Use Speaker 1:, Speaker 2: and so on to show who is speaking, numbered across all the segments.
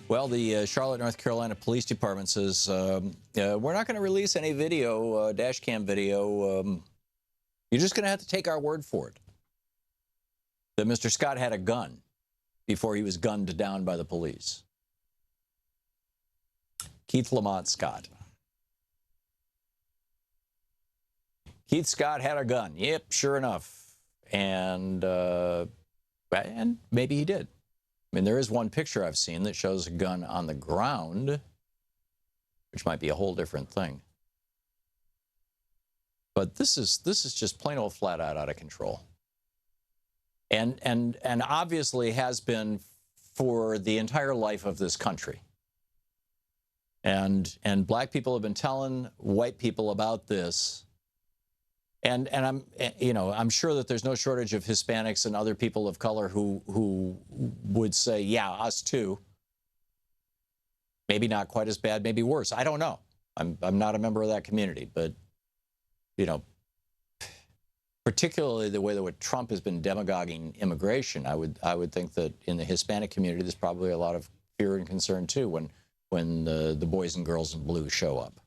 Speaker 1: Well, the Charlotte, North Carolina Police Department says we're not going to release any video, dash cam video. You're just going to have to take our word for it that Mr. Scott had a gun before he was gunned down by the police. Keith Lamont Scott. Keith Scott had a gun. Yep, sure enough. And maybe he did. I mean, there is one picture I've seen that shows a gun on the ground, which might be a whole different thing. But this is just plain old flat out of control. And obviously has been for the entire life of this country. And black people have been telling white people about this. And I'm sure that there's no shortage of Hispanics and other people of color who would say, yeah, us too. Maybe not quite as bad, maybe worse. I don't know. I'm not a member of that community, but particularly the way that Trump has been demagoguing immigration, I would think that in the Hispanic community there's probably a lot of fear and concern too when the boys and girls in blue show up.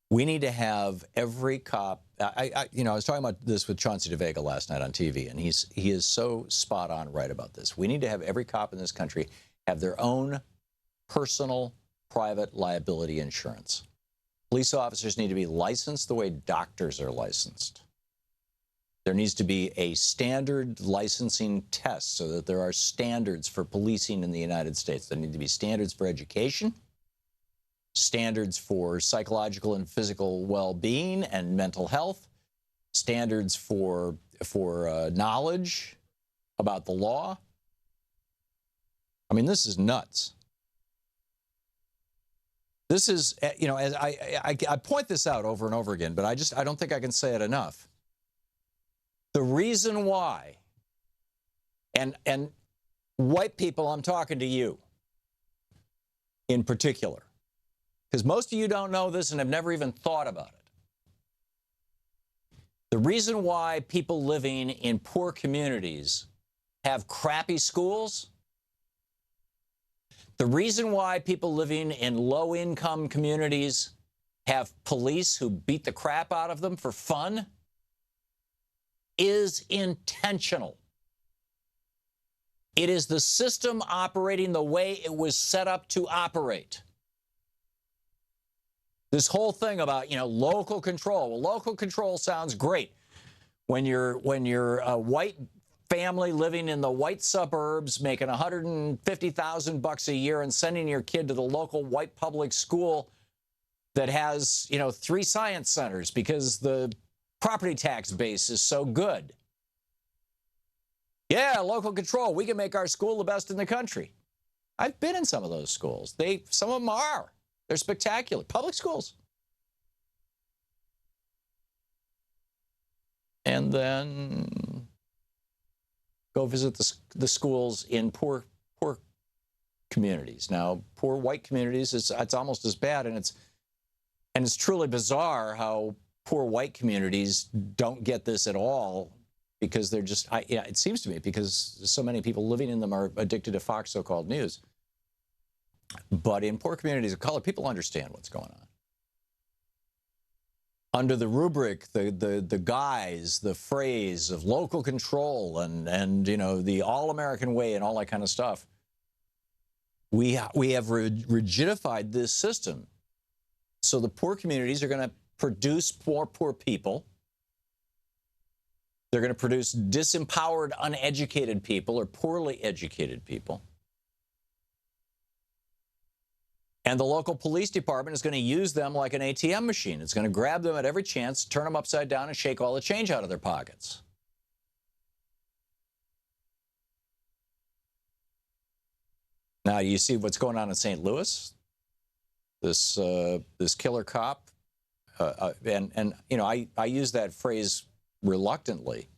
Speaker 1: We need to have every cop. I was talking about this with Chauncey DeVega last night on TV, and he is so spot on right about this. We need to have every cop in this country have their own personal private liability insurance. Police officers need to be licensed the way doctors are licensed. There needs to be a standard licensing test so that there are standards for policing in the United States. There need to be standards for education, standards for psychological and physical well-being and mental health, standards for knowledge about the law. I mean, this is nuts. This is, as I point this out over and over again, but I don't think I can say it enough. The reason why, and white people, I'm talking to you in particular, because most of you don't know this and have never even thought about it. The reason why people living in poor communities have crappy schools, the reason why people living in low-income communities have police who beat the crap out of them for fun is intentional. It is the system operating the way it was set up to operate. This whole thing about, local control. Well, local control sounds great when you're a white family living in the white suburbs making $150,000 a year and sending your kid to the local white public school that has, 3 science centers because the property tax base is so good. Yeah, local control. We can make our school the best in the country. I've been in some of those schools. Some of them are. They're spectacular. Public schools. And then go visit the schools in poor communities. Now, poor white communities, it's almost as bad, and it's truly bizarre how poor white communities don't get this at all because they're just, it seems to me, because so many people living in them are addicted to Fox so-called news. But in poor communities of color, people understand what's going on. Under the rubric, the guise, the phrase of local control and the all-American way and all that kind of stuff, we have rigidified this system. So the poor communities are going to produce more poor people. They're going to produce disempowered, uneducated people or poorly educated people. And the local police department is going to use them like an ATM machine. It's going to grab them at every chance, turn them upside down, and shake all the change out of their pockets. Now, you see what's going on in St. Louis? This killer cop, I use that phrase reluctantly,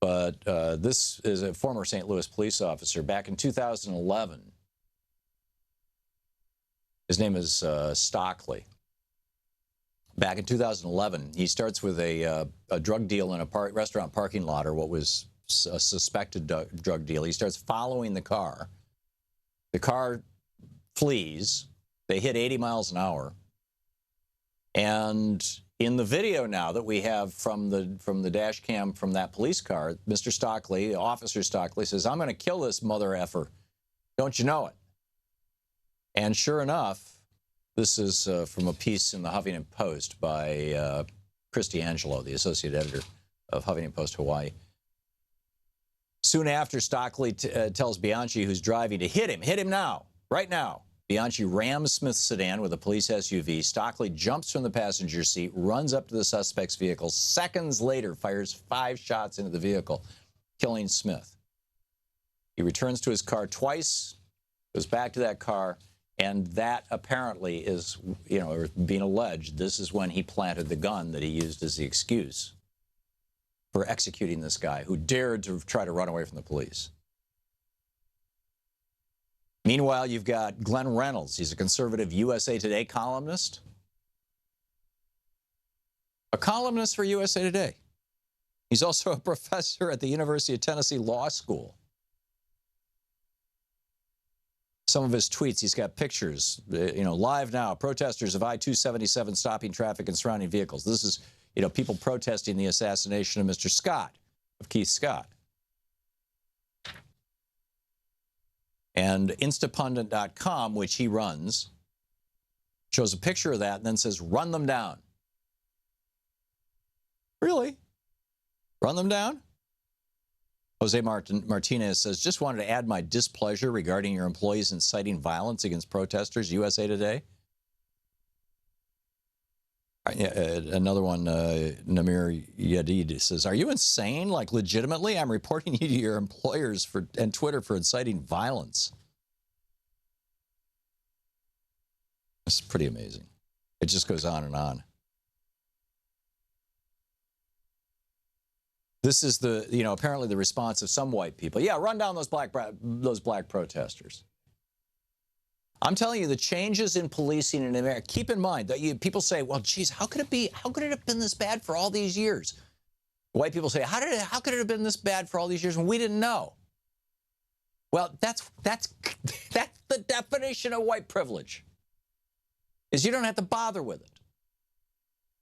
Speaker 1: but this is a former St. Louis police officer back in 2011. His name is Stockley. Back in 2011, he starts with a drug deal in a restaurant parking lot, or what was a suspected drug deal. He starts following the car. The car flees. They hit 80 miles an hour. And in the video now that we have from the dash cam from that police car, Mr. Stockley, Officer Stockley, says, "I'm going to kill this mother effer. Don't you know it?" And sure enough, this is from a piece in the Huffington Post by Christy Angelo, the associate editor of Huffington Post Hawaii. Soon after, Stockley tells Bianchi, who's driving, to hit him now, right now. Bianchi rams Smith's sedan with a police SUV. Stockley jumps from the passenger seat, runs up to the suspect's vehicle. Seconds later, fires 5 shots into the vehicle, killing Smith. He returns to his car twice, goes back to that car, and that apparently is, being alleged, this is when he planted the gun that he used as the excuse for executing this guy who dared to try to run away from the police. Meanwhile, you've got Glenn Reynolds. He's a conservative USA Today columnist. A columnist for USA Today. He's also a professor at the University of Tennessee Law School. Some of his tweets, he's got pictures, live now, protesters of I-277 stopping traffic and surrounding vehicles. This is, people protesting the assassination of Mr. Scott, of Keith Scott. And Instapundit.com, which he runs, shows a picture of that and then says, "Run them down." Really? Run them down? Jose Martinez says, "Just wanted to add my displeasure regarding your employees inciting violence against protesters." USA Today. Another one, Namir Yadid says, "Are you insane? Like, legitimately? I'm reporting you to your employers and Twitter for inciting violence." It's pretty amazing. It just goes on and on. This is apparently the response of some white people. Yeah, run down those black protesters. I'm telling you, the changes in policing in America, keep in mind that people say, well, geez, how could it have been this bad for all these years? White people say, how could it have been this bad for all these years when we didn't know? Well, that's the definition of white privilege, is you don't have to bother with it.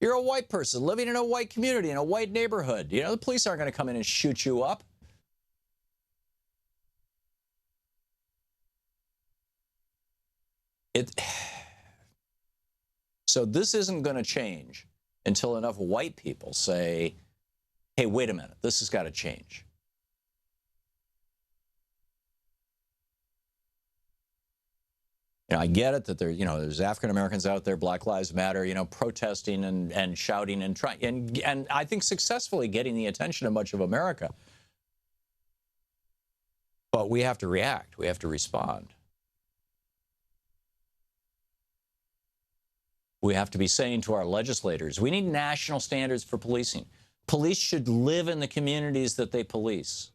Speaker 1: You're a white person living in a white community, in a white neighborhood. The police aren't going to come in and shoot you up. So this isn't going to change until enough white people say, hey, wait a minute, this has got to change. I get it that there's African Americans out there, Black Lives Matter, protesting and shouting and trying and I think successfully getting the attention of much of America. But we have to react. We have to respond. We have to be saying to our legislators, we need national standards for policing. Police should live in the communities that they police.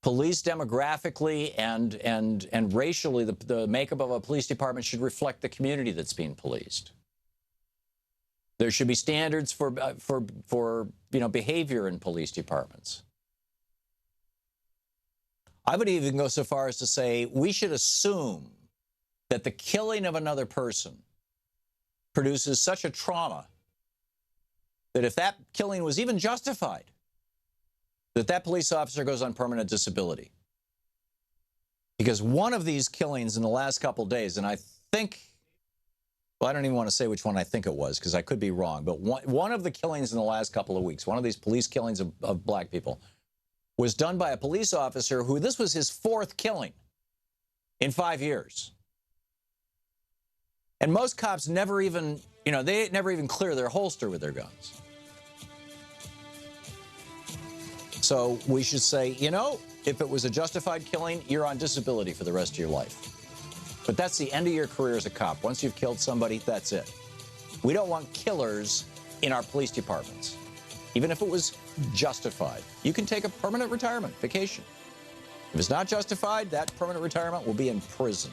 Speaker 1: Police demographically and racially, the makeup of a police department should reflect the community that's being policed. There should be standards for behavior in police departments. I would even go so far as to say we should assume that the killing of another person produces such a trauma that if that killing was even justified, that police officer goes on permanent disability. Because one of these killings in the last couple of days, and I think, well, I don't even want to say which one I think it was because I could be wrong, but one of the killings in the last couple of weeks, one of these police killings of black people, was done by a police officer who this was his 4th killing in 5 years. And most cops never even, they never even clear their holster with their guns. So we should say, if it was a justified killing, you're on disability for the rest of your life. But that's the end of your career as a cop. Once you've killed somebody, that's it. We don't want killers in our police departments, even if it was justified. You can take a permanent retirement, vacation. If it's not justified, that permanent retirement will be in prison.